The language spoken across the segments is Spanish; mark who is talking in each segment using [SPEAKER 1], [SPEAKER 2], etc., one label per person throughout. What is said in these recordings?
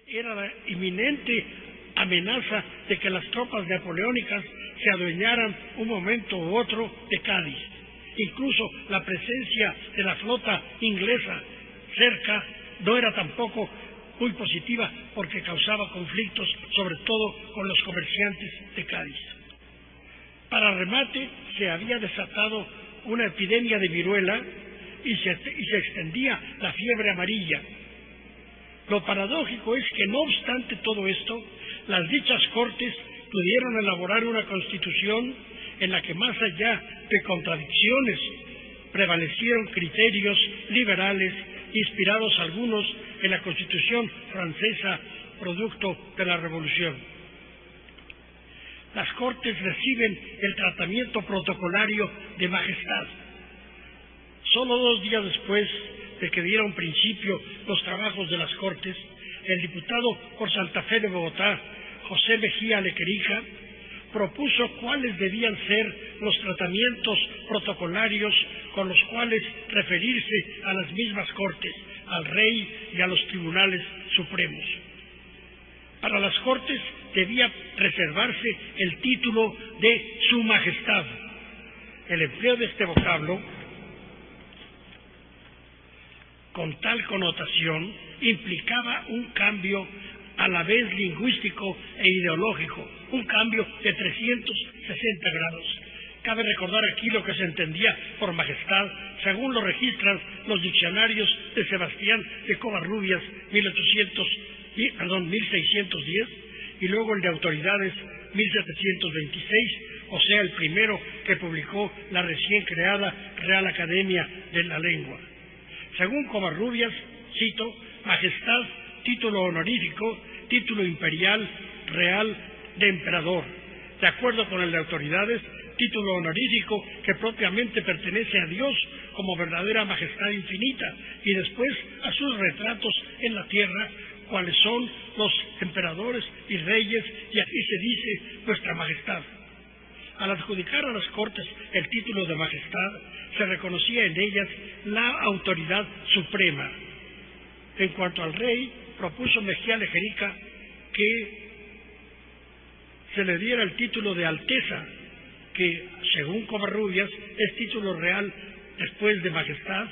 [SPEAKER 1] era la inminente amenaza de que las tropas napoleónicas se adueñaran un momento u otro de Cádiz. Incluso la presencia de la flota inglesa cerca no era tampoco muy positiva porque causaba conflictos, sobre todo con los comerciantes de Cádiz. Para remate, se había desatado una epidemia de viruela y se extendía la fiebre amarilla. Lo paradójico es que, no obstante todo esto, las dichas Cortes pudieron elaborar una constitución en la que, más allá de contradicciones, prevalecieron criterios liberales, inspirados algunos en la Constitución francesa, producto de la Revolución. Las Cortes reciben el tratamiento protocolario de majestad. Solo 2 días después de que dieron principio los trabajos de las Cortes, el diputado por Santa Fe de Bogotá, José Mejía Lequerija, propuso cuáles debían ser los tratamientos protocolarios con los cuales referirse a las mismas Cortes, al rey y a los tribunales supremos. Para las Cortes debía reservarse el título de Su Majestad. El empleo de este vocablo, con tal connotación, implicaba un cambio a la vez lingüístico e ideológico, un cambio de 360 grados. Cabe recordar aquí lo que se entendía por majestad, según lo registran los diccionarios de Sebastián de Covarrubias, 1610, y luego el de autoridades, 1726, o sea, el primero que publicó la recién creada Real Academia de la Lengua. Según Covarrubias, cito, majestad, título honorífico, título imperial, real, de emperador. De acuerdo con el de autoridades, título honorífico que propiamente pertenece a Dios como verdadera majestad infinita y después a sus retratos en la tierra, cuáles son los emperadores y reyes, y aquí se dice nuestra majestad. Al adjudicar a las Cortes el título de majestad, se reconocía en ellas la autoridad suprema. En cuanto al rey, propuso Mejía Lequerija que se le diera el título de Alteza, que, según Covarrubias, es título real después de majestad.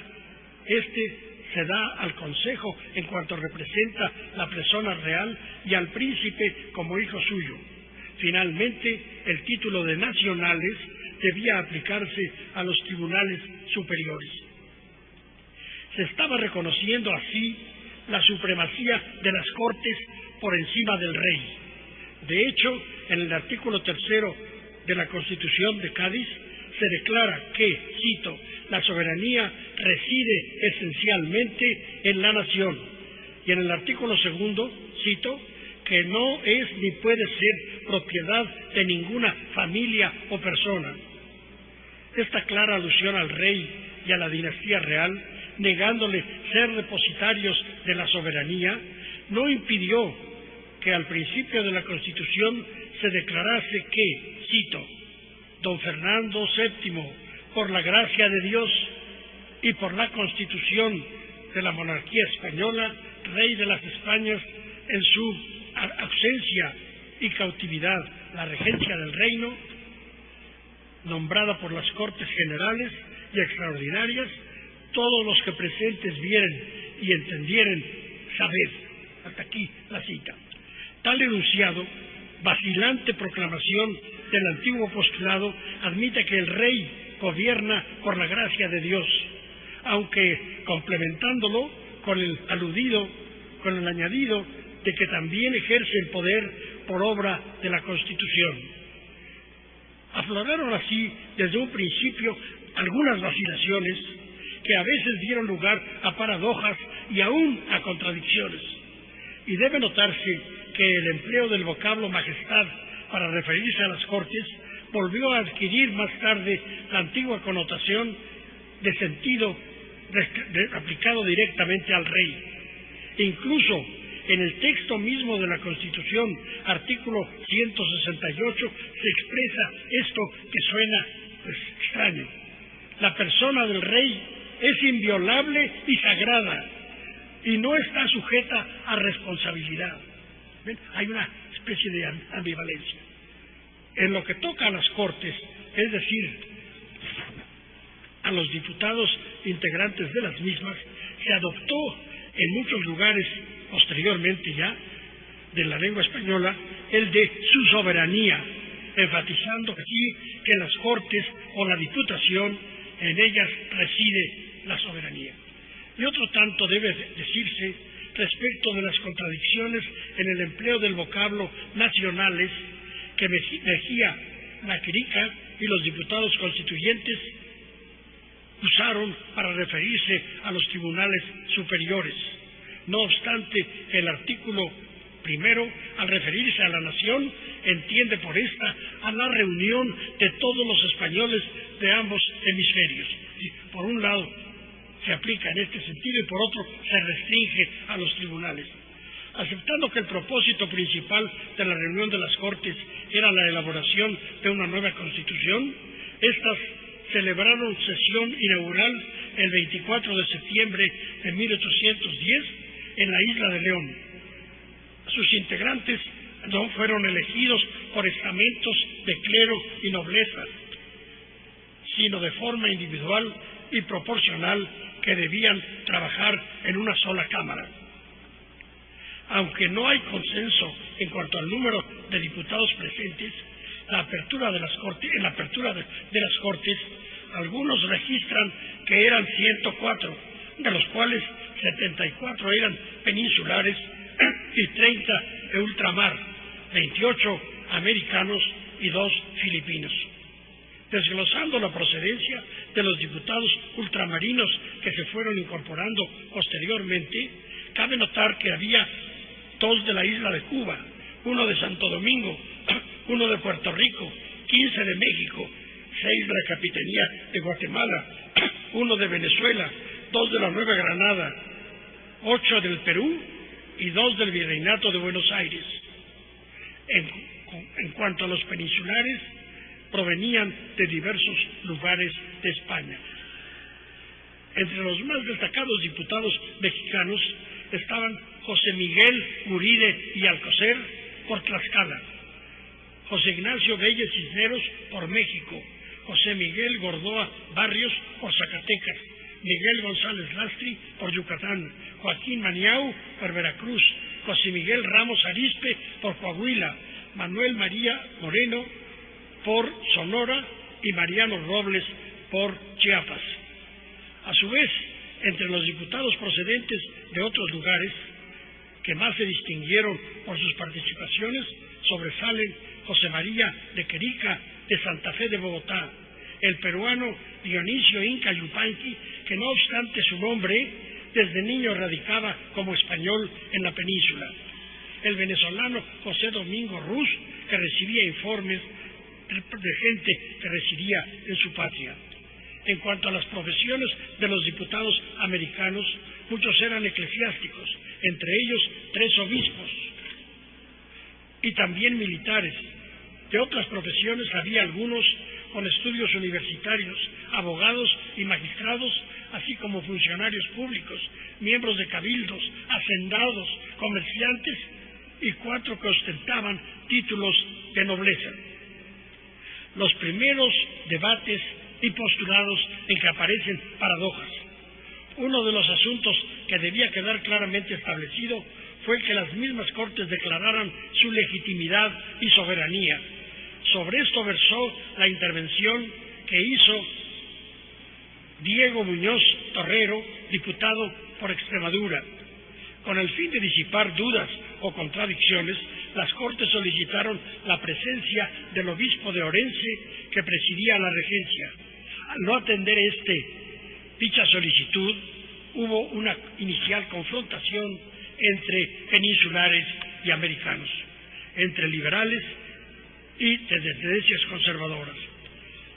[SPEAKER 1] Este se da al Consejo en cuanto representa la persona real y al príncipe como hijo suyo. Finalmente, el título de nacionales debía aplicarse a los tribunales superiores. Se estaba reconociendo así la supremacía de las Cortes por encima del rey. De hecho, en el artículo 3 de la Constitución de Cádiz se declara que, cito, la soberanía reside esencialmente en la nación, y en el artículo 2, cito, que no es ni puede ser propiedad de ninguna familia o persona. Esta clara alusión al rey y a la dinastía real, negándole ser depositarios de la soberanía, no impidió que al principio de la Constitución se declarase que, cito, don Fernando VII, por la gracia de Dios y por la Constitución de la monarquía española, rey de las Españas, en su ausencia y cautividad, la regencia del reino, nombrada por las Cortes Generales y Extraordinarias, todos los que presentes vieren y entendieren, saber. Hasta aquí la cita. Tal enunciado, vacilante proclamación del antiguo postulado, admite que el rey gobierna por la gracia de Dios, aunque complementándolo con el añadido de que también ejerce el poder por obra de la Constitución. Afloraron así desde un principio algunas vacilaciones que a veces dieron lugar a paradojas y aún a contradicciones. Y debe notarse que el empleo del vocablo majestad para referirse a las Cortes volvió a adquirir más tarde la antigua connotación de sentido aplicado directamente al rey. Incluso en el texto mismo de la Constitución, artículo 168, se expresa esto que suena extraño. La persona del rey es inviolable y sagrada, y no está sujeta a responsabilidad. ¿Ven? Hay una especie de ambivalencia. En lo que toca a las Cortes, es decir, a los diputados integrantes de las mismas, se adoptó en muchos lugares posteriormente ya de la lengua española el de su soberanía, enfatizando aquí que en las Cortes o la Diputación, en ellas reside la soberanía. Y otro tanto debe decirse respecto de las contradicciones en el empleo del vocablo nacionales que Mejía, Laquirica y los diputados constituyentes usaron para referirse a los tribunales superiores. No obstante, el artículo primero, al referirse a la nación, entiende por esta a la reunión de todos los españoles de ambos hemisferios. Por un lado, se aplica en este sentido y por otro, se restringe a los tribunales. Aceptando que el propósito principal de la reunión de las Cortes era la elaboración de una nueva Constitución, estas celebraron sesión inaugural el 24 de septiembre de 1810 en la isla de León. Sus integrantes no fueron elegidos por estamentos de clero y nobleza, sino de forma individual y proporcional que debían trabajar en una sola Cámara. Aunque no hay consenso en cuanto al número de diputados presentes, en la apertura de las Cortes, algunos registran que eran 104, de los cuales 74 eran peninsulares y 30 de ultramar, 28 americanos y 2 filipinos. Desglosando la procedencia de los diputados ultramarinos que se fueron incorporando posteriormente, cabe notar que había 2 de la isla de Cuba, 1 de Santo Domingo, 1 de Puerto Rico, 15 de México, 6 de la Capitanía de Guatemala, 1 de Venezuela, 2 de la Nueva Granada, 8 del Perú y 2 del Virreinato de Buenos Aires. En cuanto a los peninsulares, provenían de diversos lugares de España. Entre los más destacados diputados mexicanos estaban José Miguel Guride y Alcocer por Tlaxcala, José Ignacio Belles Cisneros por México, José Miguel Gordoa Barrios por Zacatecas, Miguel González Lastri por Yucatán, Joaquín Maniau por Veracruz, José Miguel Ramos Arizpe por Coahuila, Manuel María Moreno por Sonora y Mariano Robles por Chiapas. A su vez, entre los diputados procedentes de otros lugares que más se distinguieron por sus participaciones, sobresalen José María de Querica de Santa Fe de Bogotá, el peruano Dionisio Inca Yupanqui, que no obstante su nombre, desde niño radicaba como español en la península, el venezolano José Domingo Ruz, que recibía informes de gente que residía en su patria. En cuanto a las profesiones de los diputados americanos, muchos eran eclesiásticos, entre ellos 3 obispos, y también militares. De otras profesiones había algunos con estudios universitarios, abogados y magistrados, así como funcionarios públicos, miembros de cabildos, hacendados, comerciantes y 4 que ostentaban títulos de nobleza. Los primeros debates y postulados en que aparecen paradojas. Uno de los asuntos que debía quedar claramente establecido fue que las mismas Cortes declararan su legitimidad y soberanía. Sobre esto versó la intervención que hizo Diego Muñoz Torrero, diputado por Extremadura. Con el fin de disipar dudas o contradicciones, las Cortes solicitaron la presencia del obispo de Orense, que presidía la regencia. Al no atender dicha solicitud, hubo una inicial confrontación entre peninsulares y americanos, entre liberales y de tendencias conservadoras.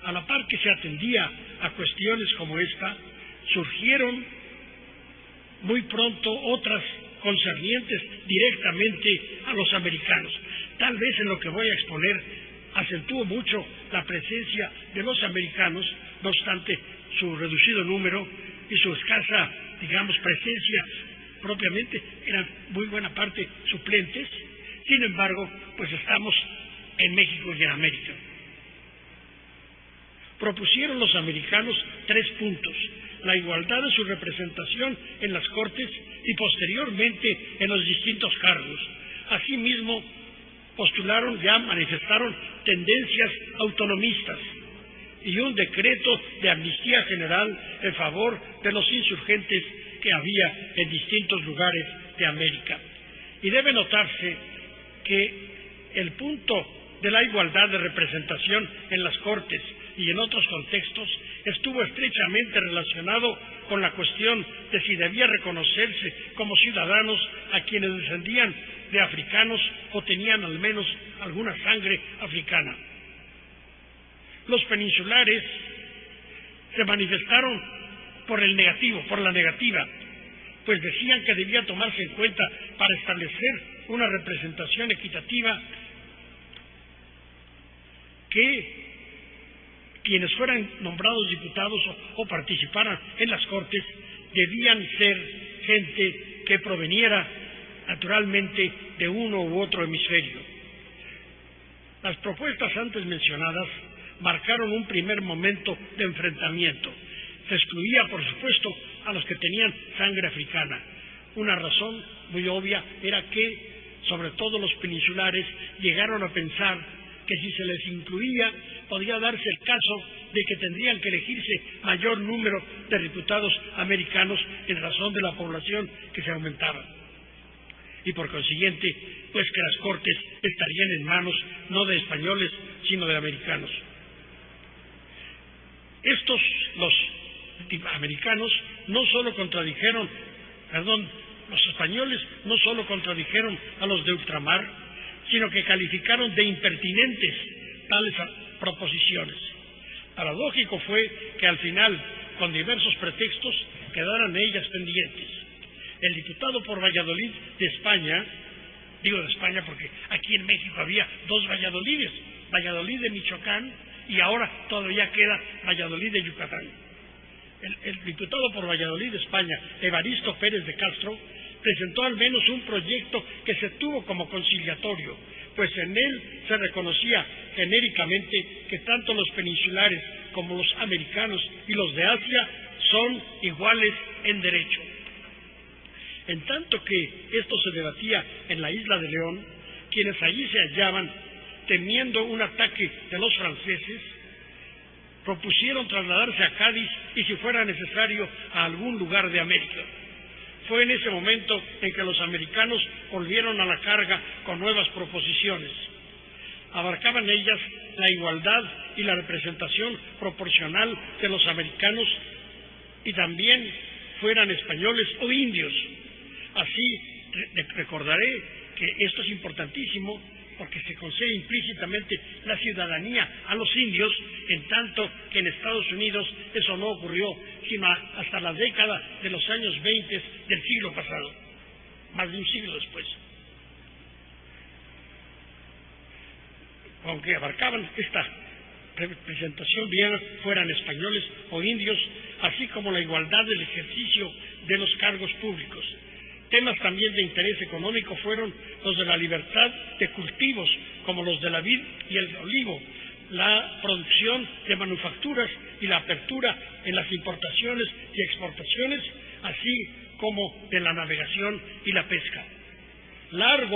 [SPEAKER 1] A la par que se atendía a cuestiones como esta, surgieron muy pronto otras concernientes directamente a los americanos. Tal vez en lo que voy a exponer acentúo mucho la presencia de los americanos, no obstante su reducido número y su escasa, presencia propiamente eran muy buena parte suplentes. Sin embargo, pues estamos en México y en América. Propusieron los americanos 3 puntos: la igualdad de su representación en las Cortes y posteriormente en los distintos cargos. Asimismo, manifestaron tendencias autonomistas y un decreto de amnistía general en favor de los insurgentes que había en distintos lugares de América. Y debe notarse que el punto de la igualdad de representación en las Cortes y en otros contextos estuvo estrechamente relacionado con la cuestión de si debía reconocerse como ciudadanos a quienes descendían de africanos o tenían al menos alguna sangre africana. Los peninsulares se manifestaron por la negativa, pues decían que debía tomarse en cuenta para establecer una representación equitativa que quienes fueran nombrados diputados o participaran en las Cortes debían ser gente que proveniera naturalmente de uno u otro hemisferio. Las propuestas antes mencionadas marcaron un primer momento de enfrentamiento. Se excluía, por supuesto, a los que tenían sangre africana. Una razón muy obvia era que, sobre todo los peninsulares, llegaron a pensar que si se les incluía, podía darse el caso de que tendrían que elegirse mayor número de diputados americanos en razón de la población que se aumentaba. Y por consiguiente, pues que las Cortes estarían en manos no de españoles, sino de americanos. Los españoles no solo contradijeron a los de ultramar, sino que calificaron de impertinentes tales proposiciones. Paradójico fue que al final, con diversos pretextos, quedaran ellas pendientes. El diputado por Valladolid de España, digo de España porque aquí en México había 2 Valladolides, Valladolid de Michoacán y ahora todavía queda Valladolid de Yucatán. El diputado por Valladolid de España, Evaristo Pérez de Castro, presentó al menos un proyecto que se tuvo como conciliatorio, pues en él se reconocía genéricamente que tanto los peninsulares como los americanos y los de Asia son iguales en derecho. En tanto que esto se debatía en la isla de León, quienes allí se hallaban, temiendo un ataque de los franceses, propusieron trasladarse a Cádiz y, si fuera necesario, a algún lugar de América. Fue en ese momento en que los americanos volvieron a la carga con nuevas proposiciones. Abarcaban ellas la igualdad y la representación proporcional de los americanos y también fueran españoles o indios. Así recordaré que esto es importantísimo porque se concede implícitamente la ciudadanía a los indios, en tanto que en Estados Unidos eso no ocurrió sino hasta la década de los años 20 del siglo pasado, más de un siglo después. Aunque abarcaban esta representación, bien fueran españoles o indios, así como la igualdad del ejercicio de los cargos públicos. Temas también de interés económico fueron los de la libertad de cultivos, como los de la vid y el olivo, la producción de manufacturas y la apertura en las importaciones y exportaciones, así como de la navegación y la pesca.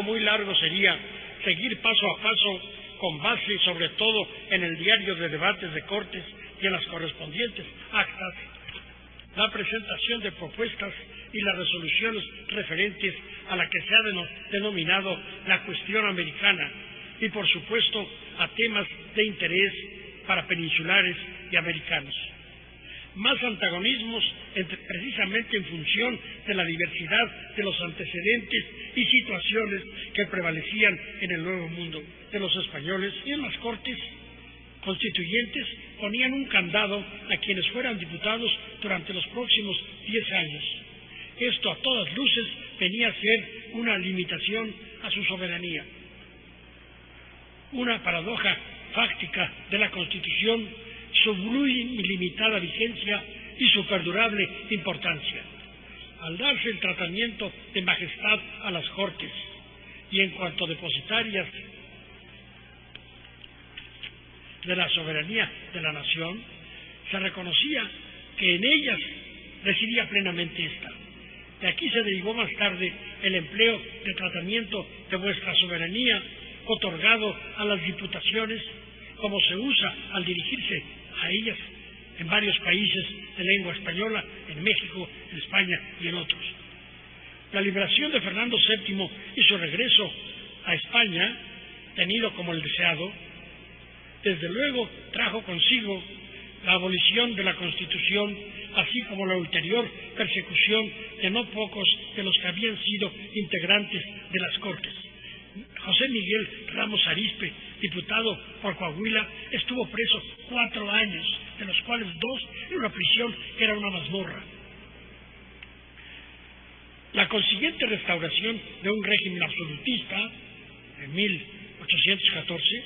[SPEAKER 1] Muy largo sería seguir paso a paso, con base sobre todo en el diario de debates de Cortes y en las correspondientes actas, la presentación de propuestas y las resoluciones referentes a la que se ha denominado la cuestión americana y, por supuesto, a temas de interés para peninsulares y americanos. Más antagonismos precisamente en función de la diversidad de los antecedentes y situaciones que prevalecían en el Nuevo Mundo. De los españoles y en las Cortes constituyentes ponían un candado a quienes fueran diputados durante los próximos 10 años. Esto a todas luces venía a ser una limitación a su soberanía. Una paradoja fáctica de la Constitución, su muy limitada vigencia y su perdurable importancia. al darse el tratamiento de majestad a las Cortes y en cuanto depositarias de la soberanía de la nación, se reconocía que en ellas residía plenamente esta. De aquí se derivó más tarde el empleo de tratamiento de vuestra soberanía otorgado a las diputaciones, como se usa al dirigirse a ellas en varios países de lengua española, en México, en España y en otros. La liberación de Fernando VII y su regreso a España, tenido como el deseado, desde luego trajo consigo la abolición de la Constitución, así como la ulterior persecución de no pocos de los que habían sido integrantes de las Cortes. José Miguel Ramos Arizpe, diputado por Coahuila, estuvo preso 4 años, de los cuales 2 en una prisión que era una mazmorra. La consiguiente restauración de un régimen absolutista, en 1814,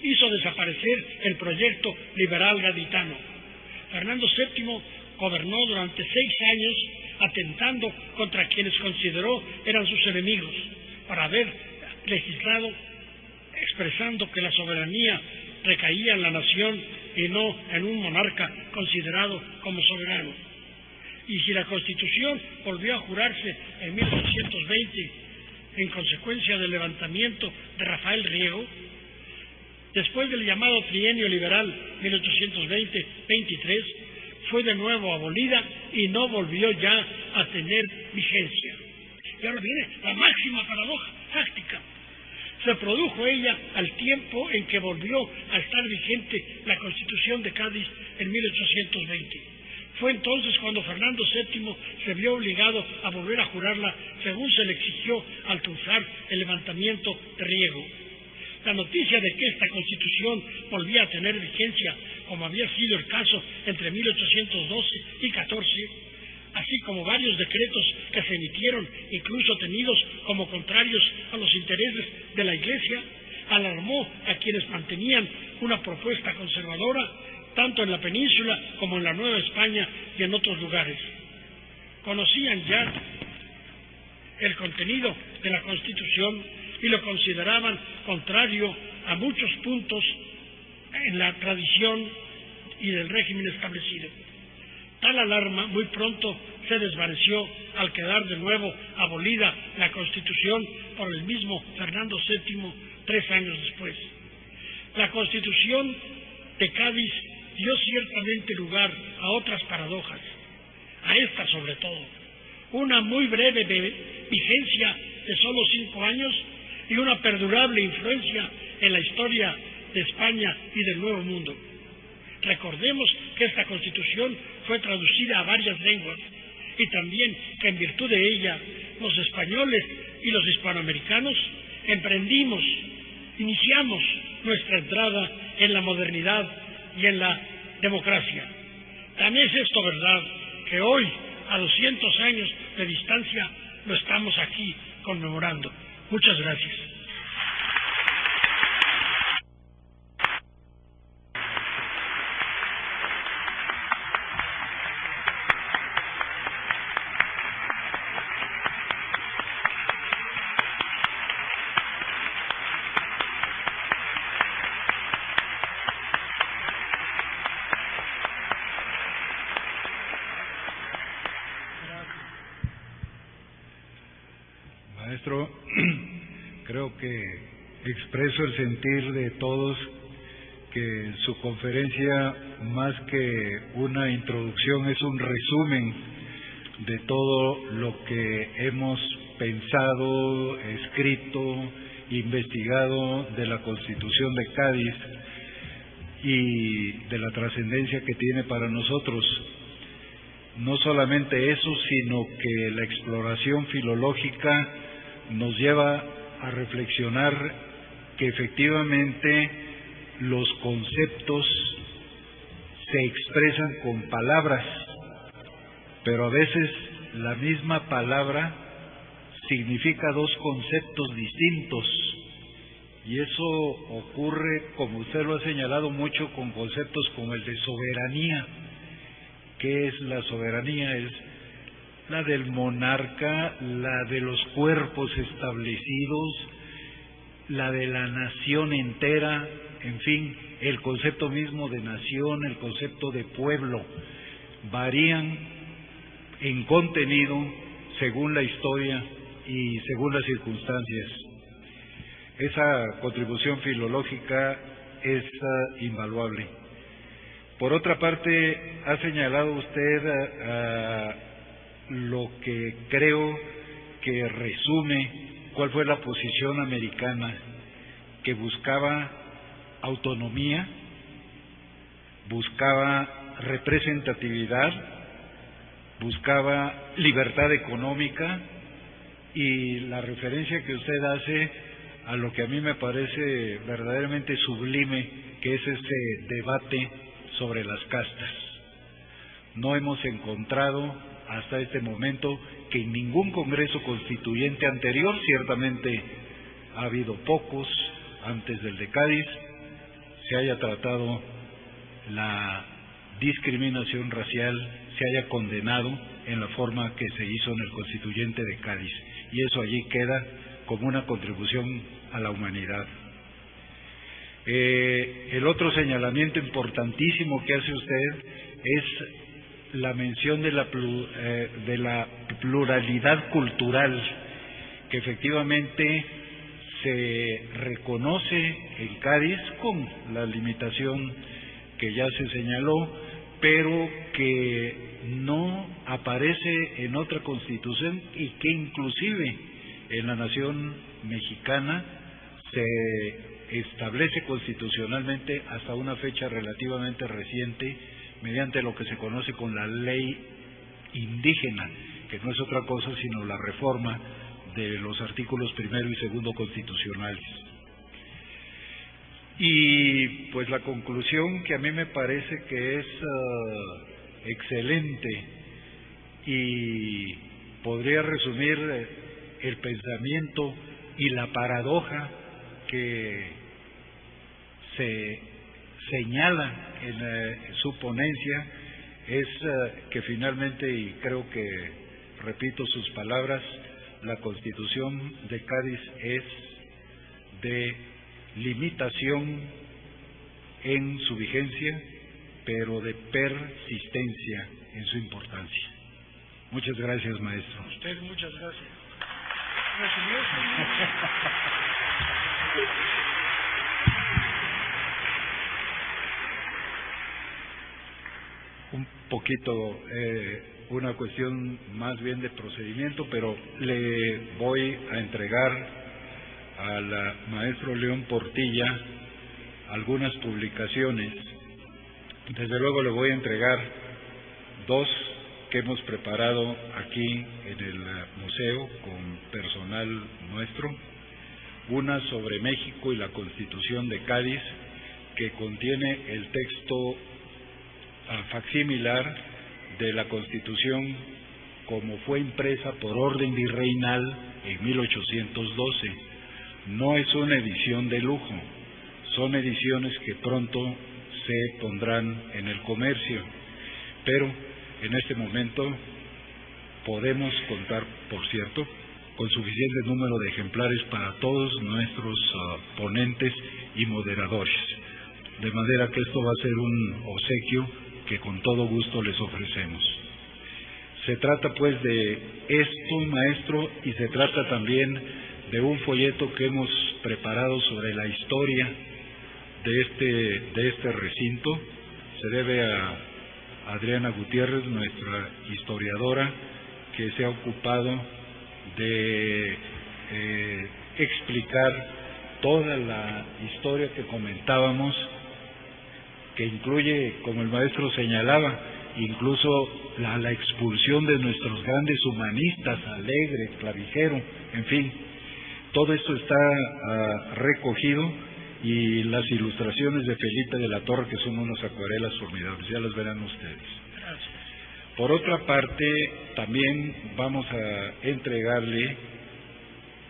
[SPEAKER 1] hizo desaparecer el proyecto liberal gaditano. Fernando VII gobernó durante 6 años atentando contra quienes consideró eran sus enemigos, para haber legislado expresando que la soberanía recaía en la nación y no en un monarca considerado como soberano. Y si la Constitución volvió a jurarse en 1820 en consecuencia del levantamiento de Rafael Riego, después del llamado trienio liberal 1820-23, fue de nuevo abolida y no volvió ya a tener vigencia. Y ahora viene la máxima paradoja táctica. Se produjo ella al tiempo en que volvió a estar vigente la Constitución de Cádiz en 1820. Fue entonces cuando Fernando VII se vio obligado a volver a jurarla, según se le exigió al triunfar el levantamiento de Riego. La noticia de que esta Constitución volvía a tener vigencia, como había sido el caso entre 1812 y 14, así como varios decretos que se emitieron, incluso tenidos como contrarios a los intereses de la Iglesia, alarmó a quienes mantenían una propuesta conservadora, tanto en la península como en la Nueva España y en otros lugares. Conocían ya el contenido de la Constitución y lo consideraban contrario a muchos puntos en la tradición y del régimen establecido. Tal alarma muy pronto se desvaneció al quedar de nuevo abolida la Constitución por el mismo Fernando VII 3 años después. La Constitución de Cádiz dio ciertamente lugar a otras paradojas, a esta sobre todo, una muy breve vigencia de solo 5 años y una perdurable influencia en la historia de España y del Nuevo Mundo. Recordemos que esta Constitución fue traducida a varias lenguas y también que en virtud de ella los españoles y los hispanoamericanos iniciamos nuestra entrada en la modernidad y en la democracia. Tan es esto verdad que hoy, a 200 años de distancia, lo estamos aquí conmemorando. Muchas gracias.
[SPEAKER 2] Maestro, creo que expreso el sentir de todos que su conferencia, más que una introducción, es un resumen de todo lo que hemos pensado, escrito, investigado de la Constitución de Cádiz y de la trascendencia que tiene para nosotros. No solamente eso, sino que la exploración filológica nos lleva a reflexionar que efectivamente los conceptos se expresan con palabras, pero a veces la misma palabra significa 2 conceptos distintos, y eso ocurre, como usted lo ha señalado mucho, con conceptos como el de soberanía. ¿Qué es la soberanía? Es la del monarca, la de los cuerpos establecidos, la de la nación entera, en fin, el concepto mismo de nación, el concepto de pueblo, varían en contenido según la historia y según las circunstancias. Esa contribución filológica es invaluable. Por otra parte, ha señalado usted lo que creo que resume cuál fue la posición americana, que buscaba autonomía, buscaba representatividad, buscaba libertad económica, y la referencia que usted hace a lo que a mí me parece verdaderamente sublime, que es ese debate sobre las castas. No hemos encontrado hasta este momento que en ningún Congreso Constituyente anterior, ciertamente ha habido pocos antes del de Cádiz, se haya tratado la discriminación racial, se haya condenado en la forma que se hizo en el Constituyente de Cádiz, y eso allí queda como una contribución a la humanidad. El otro señalamiento importantísimo que hace usted es la mención de la pluralidad cultural, que efectivamente se reconoce en Cádiz con la limitación que ya se señaló, pero que no aparece en otra constitución, y que inclusive en la nación mexicana se establece constitucionalmente hasta una fecha relativamente reciente mediante lo que se conoce con la ley indígena, que no es otra cosa sino la reforma de los artículos 1 y 2 constitucionales. Y pues la conclusión, que a mí me parece que es excelente y podría resumir el pensamiento y la paradoja que se señala en su ponencia, es que finalmente, y creo que repito sus palabras, la Constitución de Cádiz es de limitación en su vigencia, pero de persistencia en su importancia. Muchas gracias, maestro.
[SPEAKER 1] A usted muchas gracias.
[SPEAKER 2] Un poquito, una cuestión más bien de procedimiento, pero le voy a entregar al maestro León Portilla algunas publicaciones. Desde luego le voy a entregar dos que hemos preparado aquí en el museo con personal nuestro, una sobre México y la Constitución de Cádiz, que contiene el texto facsimilar de la Constitución como fue impresa por orden virreinal en 1812. No es una edición de lujo, son ediciones que pronto se pondrán en el comercio, pero en este momento podemos contar, por cierto, con suficiente número de ejemplares para todos nuestros ponentes y moderadores, de manera que esto va a ser un obsequio que con todo gusto les ofrecemos. Se trata pues de esto, maestro, y se trata también de un folleto que hemos preparado sobre la historia de este recinto. Se debe a Adriana Gutiérrez, nuestra historiadora, que se ha ocupado de explicar toda la historia que comentábamos, que incluye, como el maestro señalaba, incluso la expulsión de nuestros grandes humanistas, Alegre, Clavijero, en fin, todo esto está recogido, y las ilustraciones de Felipe de la Torre, que son unas acuarelas formidables, ya las verán ustedes.
[SPEAKER 1] Gracias.
[SPEAKER 2] Por otra parte, también vamos a entregarle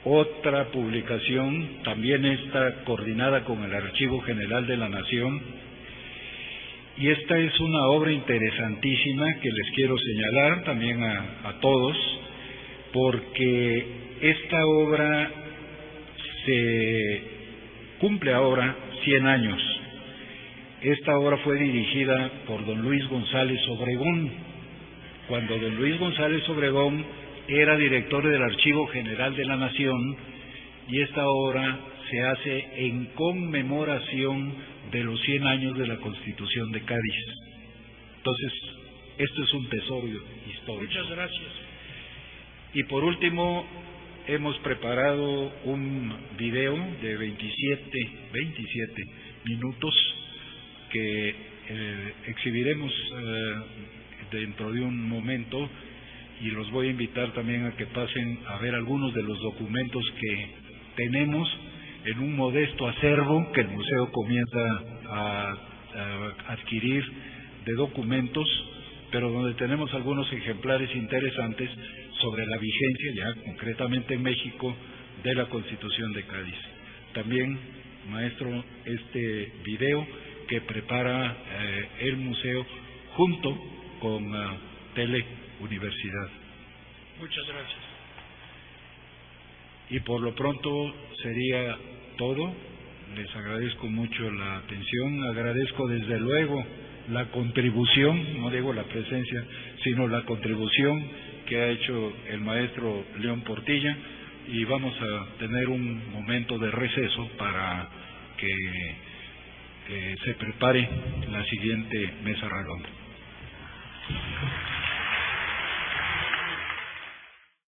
[SPEAKER 2] otra publicación, también está coordinada con el Archivo General de la Nación, Y esta es una obra interesantísima que les quiero señalar también a todos, porque esta obra se cumple ahora 100 años. Esta obra fue dirigida por don Luis González Obregón, cuando don Luis González Obregón era director del Archivo General de la Nación, y esta obra se hace en conmemoración de los 100 años de la Constitución de Cádiz. Entonces, esto es un tesoro histórico.
[SPEAKER 1] Muchas gracias.
[SPEAKER 2] Y por último, hemos preparado un video de 27 minutos que exhibiremos dentro de un momento, y los voy a invitar también a que pasen a ver algunos de los documentos que tenemos en un modesto acervo que el museo comienza a adquirir de documentos, pero donde tenemos algunos ejemplares interesantes sobre la vigencia, ya concretamente en México, de la Constitución de Cádiz. También, maestro, este video que prepara el museo junto con Teleuniversidad.
[SPEAKER 1] Muchas gracias.
[SPEAKER 2] Y por lo pronto sería todo. Les agradezco mucho la atención, agradezco desde luego la contribución, no digo la presencia, sino la contribución que ha hecho el maestro León Portilla, y vamos a tener un momento de receso para que se prepare la siguiente mesa redonda.